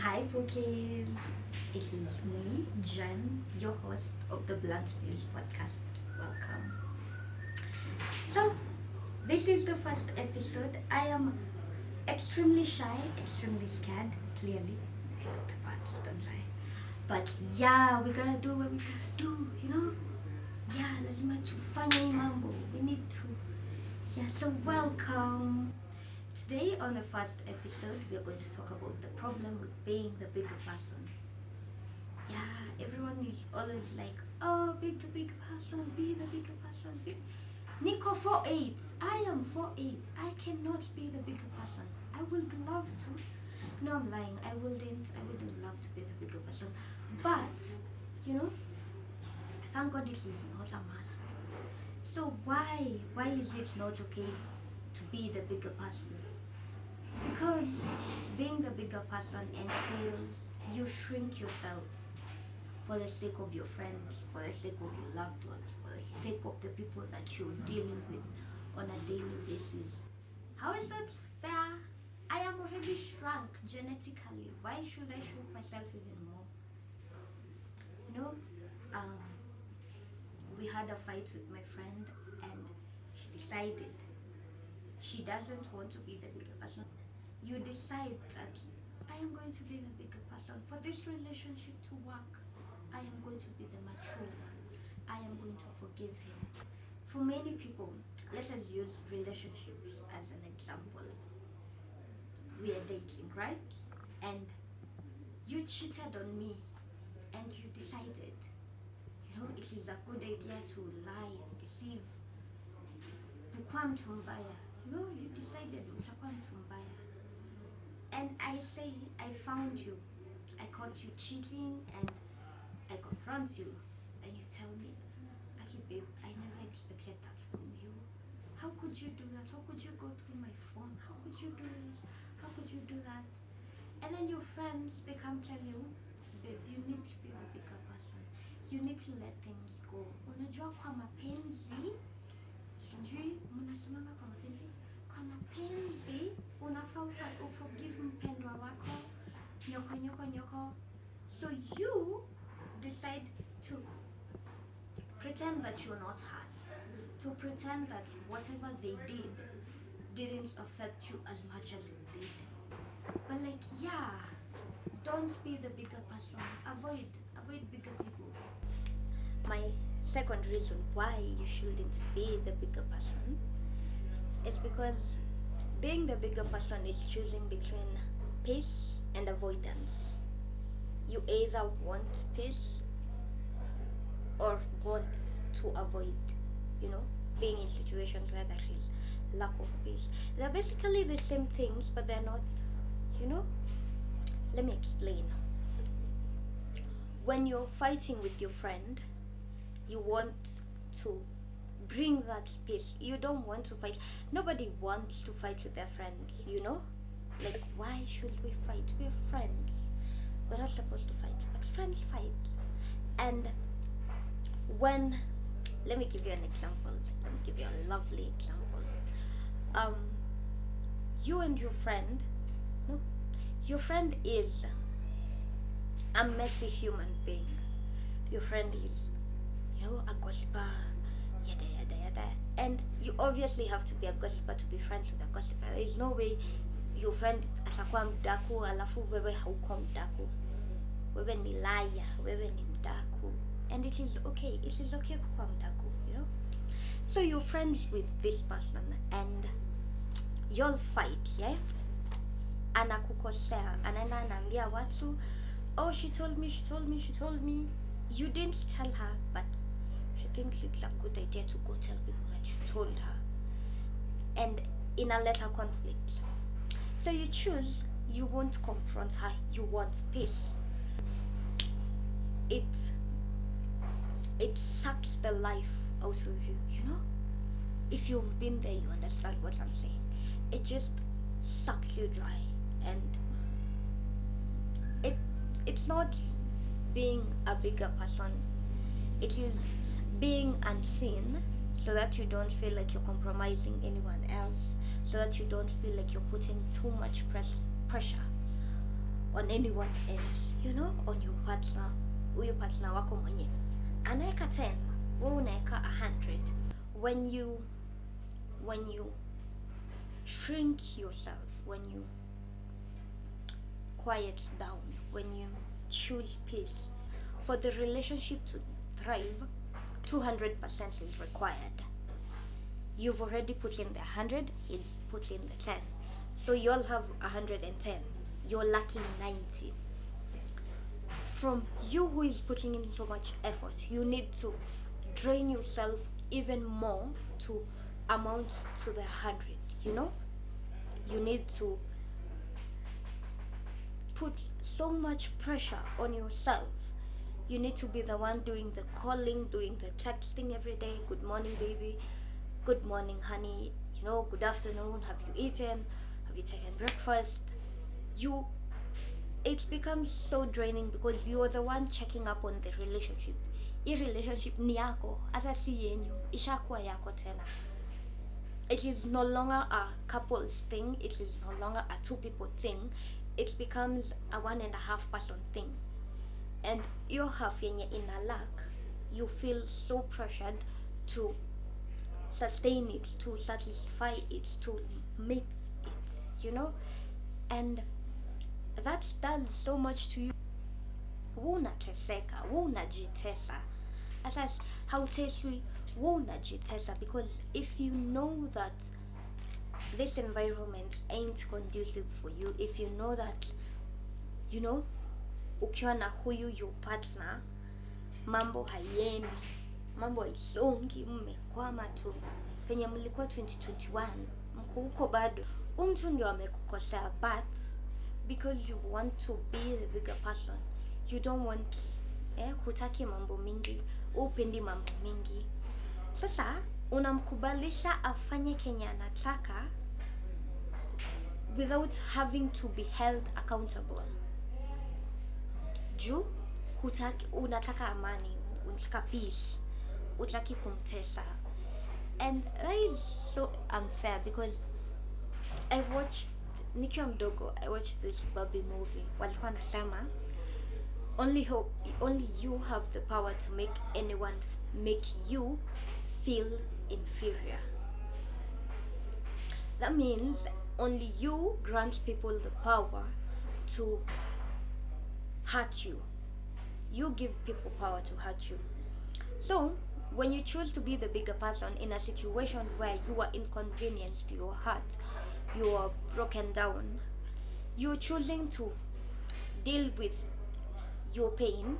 Hi, pookies. It is me, Jen, your host of the Blunt Pills podcast. Welcome. So, this is the first episode. I am extremely shy, extremely scared, clearly. The parts don't lie. But yeah, we're gonna do what we gotta do. Yeah, lazima tufanye mambo. We need to. Yeah, so welcome. Today, on the first episode, we are going to talk about the problem with being the bigger person. Yeah, everyone is always like, oh, be the big person, be the bigger person. Nico 4'8". I am 4'8". I cannot be the bigger person. I would love to. No, I'm lying. I wouldn't love to be the bigger person. But, you know, thank God this is not a must. So why is it not okay to be the bigger person? Because being the bigger person entails you shrink yourself for the sake of your friends, for the sake of your loved ones, for the sake of the people that you're dealing with on a daily basis. How is that fair? I am already shrunk genetically. Why should I shrink myself even more? You know, um, we had a fight with my friend and she decided she doesn't want to be the bigger person. You decide that I am going to be the bigger person. For this relationship to work, I am going to be the mature one. I am going to forgive him. For many people, let us use relationships as an example. We are dating, right? And you cheated on me and you decided, it is a good idea to lie and deceive. Kukua mtu mbaya. You decided utakuwa mtu mbaya. And I say, I found you. I caught you cheating and I confront you. And you tell me, Aki babe, I never expected that from you. How could you do that? How could you go through my phone? How could you do this? How could you do that? And then your friends, they come tell you, babe, you need to be the bigger person. You need to let things go. Unajua kwa mapenzi, sijui mnasimama kwa mapenzi. Kwa mapenzi, unafaa uforgive mpendwa wako, nyoko. So you decide to pretend that you're not hurt, to pretend that whatever they did didn't affect you as much as it did. But don't be the bigger person. Avoid bigger people. My second reason why you shouldn't be the bigger person is because being the bigger person is choosing between peace and avoidance. You either want peace or want to avoid, being in situations where there is lack of peace. They're basically the same things, but they're not, Let me explain. When you're fighting with your friend, you want to bring that peace. You don't want to fight. Nobody wants to fight with their friends, Like, why should we fight? We're friends. We're not supposed to fight, but friends fight. And let me give you an example. Let me give you a lovely example. You and your friend, your friend is a messy human being. Your friend is, a gossiper, yada. And you obviously have to be a gossiper to be friends with a gossiper. There is no way your friend atakuwa mdaku alafu wewe hauko mdaku. Wewe ni liar, wewe ni mdaku. And it is okay kukuwa mdaku, So you're friends with this person and you'll fight, yeah? Anakukosea, anaenda anaambia watu, oh, she told me. You didn't tell her, but she thinks it's a good idea to go tell people that you told her. And in a later conflict. So you choose, you won't confront her, you want peace. It sucks the life out of you, If you've been there, you understand what I'm saying. It just sucks you dry. And it's not being a bigger person. It is being unseen so that you don't feel like you're compromising anyone else, so that you don't feel like you're putting too much pressure on anyone else, on your partner, huyo partner wako mwenye anaeka 10, wewe unaeka 100. When you shrink yourself, when you quiet down, when you choose peace, for the relationship to thrive, 200% is required. You've already put in the 100, he's put in the 10. So you all have 110. You're lacking 90. From you who is putting in so much effort, you need to drain yourself even more to amount to the 100, You need to put so much pressure on yourself. You need to be the one doing the calling, doing the texting every day. Good morning, baby. Good morning, honey. Good afternoon. Have you eaten? Have you taken breakfast? It becomes so draining because you are the one checking up on the relationship. Hii relationship ni yako, hata si yenyu, ishakuwa yako tena. It is no longer a couple's thing. It is no longer a 2 people thing. It becomes a 1.5 person thing. And your half yenye ina lack, you feel so pressured to sustain it, to satisfy it, to meet it, and that does so much to you. Unateseka, unajitesa. As hauteswi, unajitesa, because if you know that this environment ain't conducive for you, if you know that, ukiwa na huyu your partner, mambo hayendi, mambo haisongi, mmekwama tu penye mlikuwa 2021, mko huko bado. Mtu ndio amekukosea, but because you want to be the bigger person, you don't want hutaki mambo mingi, upendi mambo mingi. Sasa unamkubalisha afanye kenye anataka without having to be held accountable. Juu unataka amani, unataka peace, utaki kumtesa. And that is so unfair because nikiwa mdogo, I watched this Barbie movie. Walikuwa nasema only you have the power to make anyone make you feel inferior. That means only you grant people the power to hurt you. You give people power to hurt you. So when you choose to be the bigger person in a situation where you are inconvenienced, you are hurt, you are broken down, you're choosing to deal with your pain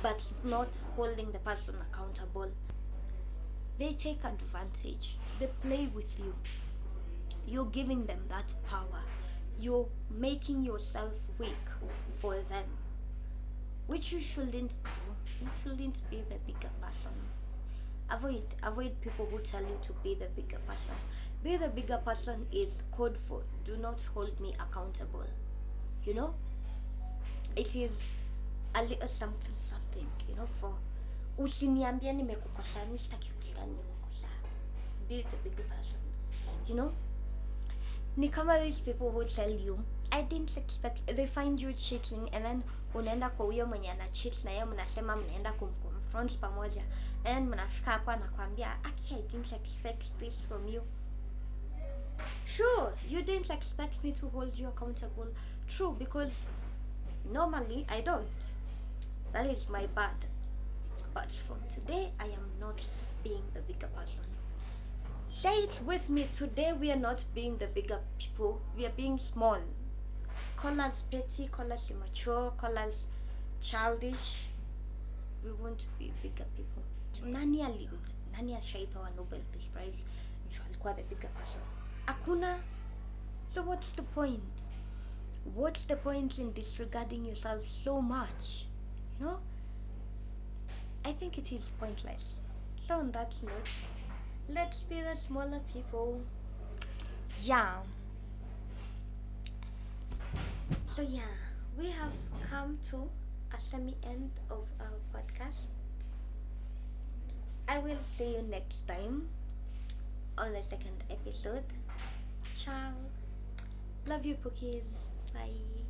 but not holding the person accountable. They take advantage. They play with you. You're giving them that power. You're making yourself weak for them, which you shouldn't do. You shouldn't be the bigger person. Avoid people who tell you to be the bigger person. Be the bigger person is code for do not hold me accountable. It is a little something, for usiniambia nimekukosa, mimi sitaki kusikia nimekukosa. Be the bigger person. Ni kama these people who tell you, I didn't expect, they find you cheating and then unaenda kwa huyo mwenye ana cheat na yeye mnasema mnaenda kumconfront pamoja, and mnafika hapo anakuambia, actually I didn't expect this from you. Sure, you didn't expect me to hold you accountable. True, because normally I don't. That is my bad. But from today, I am not being the bigger person. Say it with me. Today we are not being the bigger people. We are being small. Call us petty, call us immature, call us childish. We want to be bigger people. Nani ashaipewa Nobel Peace Prize juu alikuwa the bigger person? Hakuna. So what's the point? What's the point in disregarding yourself so much? I think it is pointless. So on that note, let's be the smaller people. Yeah. So yeah, we have come to a semi-end of our podcast. I will see you next time on the second episode. Ciao. Love you, pookies. Bye.